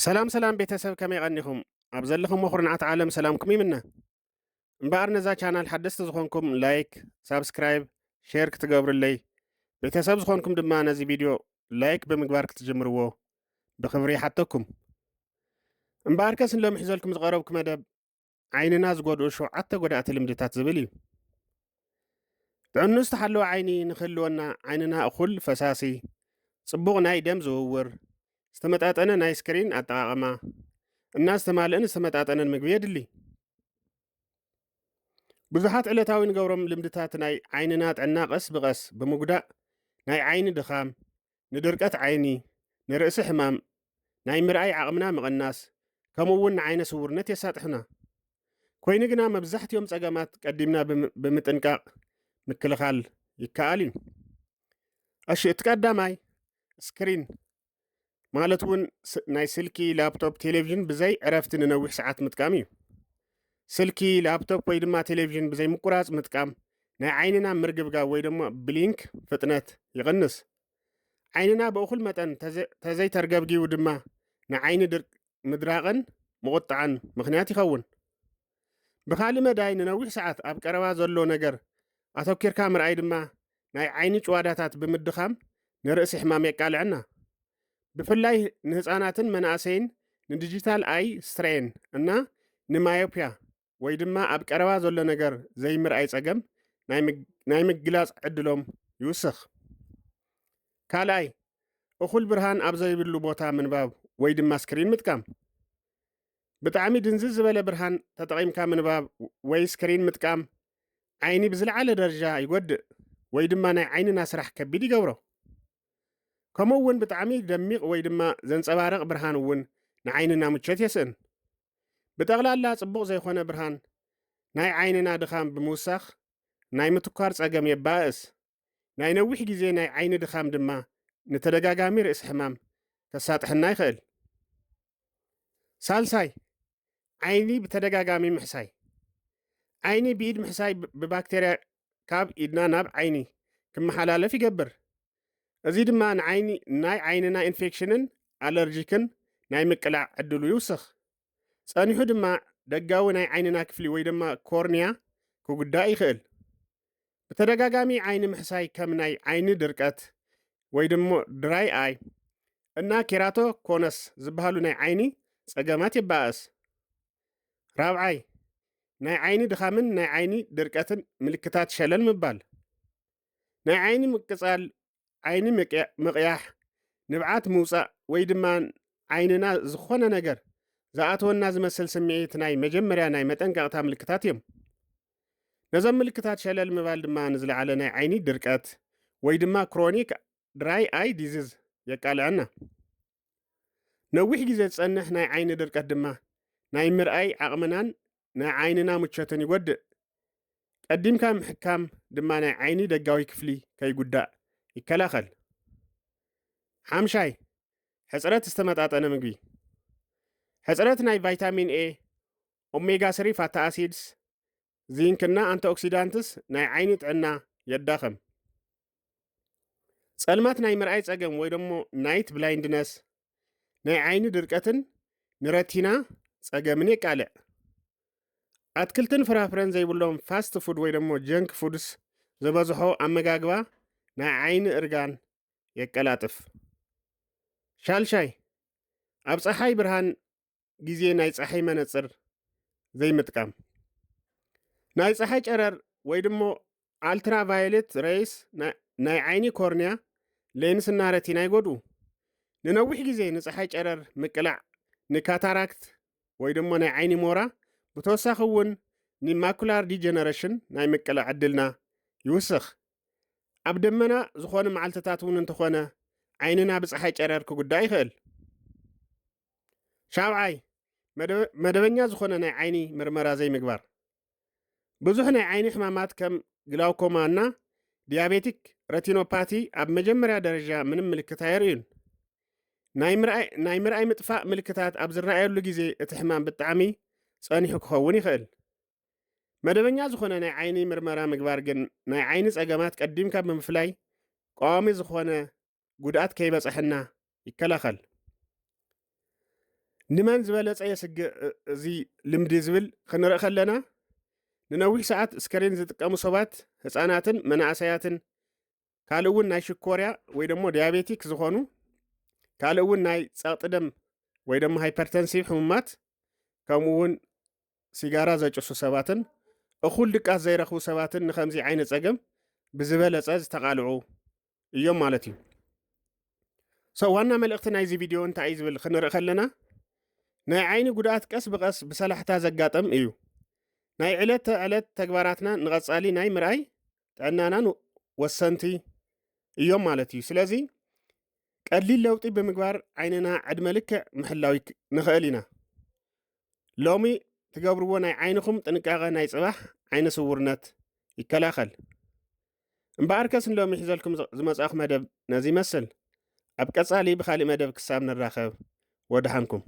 سلام سلام ቤተሰብ ከመይ ቀኒኹም ኣብ ዘለኹም ኩርናዓት ዓለም ሰላምኩም ይምነ እምበኣር ነዛ ቻናል ሓደስቲ ዝኾንኩም ላይክ ሳብስክራይብ ሼር ክትገብሩለይ ቤተሰብ ዝኾንኩም ድማ ነዚ ቪድዮ ላይክ ብምግባር ክትጅምርዎ ብክብሪ ይሓተኩም እምበኣር ከስ ሎሚ ሒዘልኩም ዝቐረብኩ መደብ ዓይንና ዝጎድኡ 7 ጎዳእቲ ልምድታት ዝብል እዩ ጥዕኑ ዝተሓለወ ዓይኒ ንክህልወና ዓይንና እኹል ፈሳሲ ጽቡቕ ናይ ደም ዝውውር ዝተመጣጠነ ናይ ስክሪን ኣጠቃቅማ እና ዝተማልአን ዝተመጣጠነን ምግቢ የድሊ ብዙሓት ዕለታዊ ንገብሮም ልምድታት ናይ ዓይንና ጥዕና ቀስ ብቐስ ብምጉዳእ ናይ ዓይኒ ድኻም ንድርቀት ዓይኒ ንርእሲ ሕማም ናይ ምርኣይ ዓቕምና ምቕናስ ከምኡ እውን ንዓይነ ስውርነት የሳጥሕና ኮይኑ ግና መብዛሕትኦም ፀገማት ቀዲምና ብምጥንቃቕ ምክልኻል ይከኣል እዩ እሺ እቲ ቀዳማይ ስክሪን ማለት እውን ናይ ስልኪ ላፕቶፕ ቴሌቪዥን ብዘይ ዕረፍቲ ንነዊሕ ሰዓት ምጥቃም እዩ ስልኪ ላፕቶፕ ወይ ድማ ቴሌቪዥን ብዘይ ምቁራፅ ምጥቃም ናይ ዓይንና ምርግብጋብ ወይ ድማ ብሊንክ ፍጥነት ይቕንስ ዓይንና ብእኹል መጠን ተዘይተርገብጊቡ ድማ ንዓይኒ ድርቅ ምድራቕን ምቁጣዕን ምክንያት ይኸውን ብካልእ መዳይ ንነዊሕ ሰዓት ኣብ ቀረባ ዘሎ ነገር ኣተኪርካ ምርኣይ ድማ ናይ ዓይኒ ጭዋዳታት ብምድኻም ንርእሲ ሕማም የቃልዐና ብፍላይ ንህፃናትን መናእሰይን ንዲጂታል ኣይ ስትሬን እና ንማዮፒያ ወይ ድማ ኣብ ቀረባ ዘሎ ነገር ዘይምርኣይ ፀገም ናይ ምግላፅ ዕድሎም ይውስኽ ካልኣይ እኹል ብርሃን ኣብ ዘይብሉ ቦታ ምንባብ ወይ ድማ ስክሪን ምጥቃም ብጣዕሚ ድንዝዝ ዝበለ ብርሃን ተጠቒምካ ምንባብ ወይ ስክሪን ምጥቃም ዓይኒ ብዝለዓለ ደረጃ ይጎድእ ወይ ድማ ናይ ዓይንና ስራሕ ከቢድ ይገብሮ ከምኡ እውን ብጣዕሚ ደሚቕ ወይ ድማ ዘንፀባርቕ ብርሃን እውን ንዓይንና ምቾት የስእን ብጠቕላላ ጽቡቕ ዘይኮነ ብርሃን ናይ ዓይንና ድኻም ብምውሳኽ ናይ ምትኳር ፀገም የባእስ ናይ ነዊሕ ግዜ ናይ ዓይኒ ድኻም ድማ ንተደጋጋሚ ርእሲ ሕማም ከሳጥሕና ይኽእል ሳልሳይ ዓይኒ ብተደጋጋሚ ምሕሳይ ዓይኒ ብኢድ ምሕሳይ ብባክቴርያ ካብ ኢድና ናብ ዓይኒ ክመሓላለፍ ይገብር እዚ ድማ ናይ ዓይንና ኢንፌክሽንን ኣለርጂክን ናይ ምቅላዕ ዕድሉ ይውስኽ ፀኒሑ ድማ ደጋዊ ናይ ዓይንና ክፍሊ ወይ ድማ ኮርንያ ክጉዳእ ይኽእል ብተደጋጋሚ ዓይኒ ምሕሳይ ከም ናይ ዓይኒ ድርቀት ወይ ድማ ድራይ ኣይ እና ኬራቶ ኮነስ ዝበሃሉ ናይ ዓይኒ ፀገማት ይባእስ ራብዓይ ናይ ዓይኒ ድኻምን ናይ ዓይኒ ድርቀትን ምልክታት ሸለል ምባል ናይ ዓይኒ ምቅፃል ዓይኒ ምቕያሕ ንብዓት ምውፃእ ወይ ድማ ዓይንና ዝኾነ ነገር ዝኣተወና ዝመስል ስምዒት ናይ መጀመርያ ናይ መጠንቀቕታ ምልክታት እዮም ነዞም ምልክታት ሸለል ምባል ድማ ንዝለዓለ ናይ ዓይኒ ድርቀት ወይ ድማ ክሮኒክ ድራይ ኣይ ዲዚዝ የቃልዐና ነዊሕ ግዜ ዝፀንሕ ናይ ዓይኒ ድርቀት ድማ ናይ ምርኣይ ዓቕምናን ናይ ዓይንና ምቾትን ይጎድእ ቀዲምካ ምሕካም ድማ ናይ ዓይኒ ደጋዊ ክፍሊ ከይጉዳእ ይከላኸል ሓምሻይ ሕፅረት ዝተመጣጠነ ምግቢ ሕፅረት ናይ ቫይታሚን ኤ ኦሜጋ 3 ፋቲ ኣሲድስ ዚንክና አንቲኦክሲዳንትስ ናይ ዓይኒ ጥዕና የዳኸም ፀልማት ናይ ምርኣይ ፀገም ወይ ደሞ ናይት ብላይንድነስ ናይ ዓይኒ ድርቀትን ንረቲና ፀገምን የቃልዕ ኣትክልትን ፍራፍረን ዘይብሎም ፋስት ፉድ ወይ ደሞ ጀንክ ፉድስ ዝበዝሖ ኣመጋግባ ናይ ዓይኒ እርጋን የቀላጥፍ ሻልሻይ ኣብ ፀሓይ ብርሃን ግዜ ናይ ፀሓይ መነፅር ዘይምጥቃም ናይ ፀሓይ ጨረር ወይ ደሞ ኣልትራቫዮሌት ሬይስ ናይ ዓይኒ ኮርንያ ሌንስና ረቲና ይጎድኡ ንነዊሕ ግዜ ንፀሓይ ጨረር ምቅላዕ ንካታራክት ወይ ደሞ ናይ ዓይኒ ሞራ ብተወሳኺ እውን ንማኩላር ዲጀነሬሽን ናይ ምቅላዕ ዕድልና ይውስኽ ኣብ ደመና ዝኾነ መዓልትታት እውን እንተኾነ ዓይንና ብፀሓይ ጨረር ክጉዳእ ይኽእል ሻብዓይ መደበኛ ዝኾነ ናይ ዓይኒ ምርመራ ዘይምግባር ብዙሕ ናይ ዓይኒ ሕማማት ከም ግላውኮማ እና ዲያቤቲክ ረቲኖፓቲ ኣብ መጀመርያ ደረጃ ምንም ምልክት ኣየርእዩን ናይ ምርኣይ ምጥፋእ ምልክታት ኣብ ዝረኣየሉ ግዜ እቲ ሕማም ብጣዕሚ ፀኒሑ ክኸውን ይኽእል መደበኛ ዝኾነ ናይ ዓይኒ ምርመራ ምግባር ግን ናይ ዓይኒ ፀገማት ቀዲምካ ብምፍላይ ቀዋሚ ዝኾነ ጉድኣት ከይበፅሐና ይከላኸል ንመን ዝበለጸ የስግእ እዚ ልምዲ ዝብል ክንርኢ ከለና ንነዊሕ ሰዓት ስክሪን ዝጥቀሙ ሰባት ህፃናትን መናእሰያትን ካልእ እውን ናይ ሽኮርያ ወይ ደሞ ዲያቤቲክ ዝኾኑ ካልእ እውን ናይ ጸቕጢ ደም ወይ ደሞ ሃይፐርተንሲቭ ሕሙማት ከምኡ እውን ሲጋራ ዘጭሱ ሰባትን እኹል ድቃስ ዘይረኽቡ ሰባትን ንከምዚ ዓይነት ፀገም ብዝበለፀ ዝተቃልዑ እዮም ማለት እዩ። ዋና መልእኽቲ ናይዚ ቪድዮ እንታይ እዩ ዝብል ክንርኢ ከለና ናይ ዓይኒ ጉድኣት ቀስ ብቀስ ብሰላሕታ ዘጋጠም እዩ። ናይ ዕለት ዕለት ተግባራትና ንቐጻሊ ናይ ምርኣይ ጥዕናናን ወሰንቲ እዮም ማለት እዩ። ስለዚ ቀሊል ለውጢ ብምግባር ዓይንና ዕድመ ልክዕ ምሕላው ንኽእል ኢና። ሎሚ ትገብርዎ ናይ ዓይንኹም ጥንቃቐ ናይ ጽባሕ ዓይነ ስውርነት ይከላኸል። እምበኣር ከስ ንሎሚ ሒዘልኩም ዝመጻኹ መደብ ነዚ ይመስል። ኣብ ቀጻሊ ብኻሊእ መደብ ክሳብ ንራኸብ ወድሓንኩም።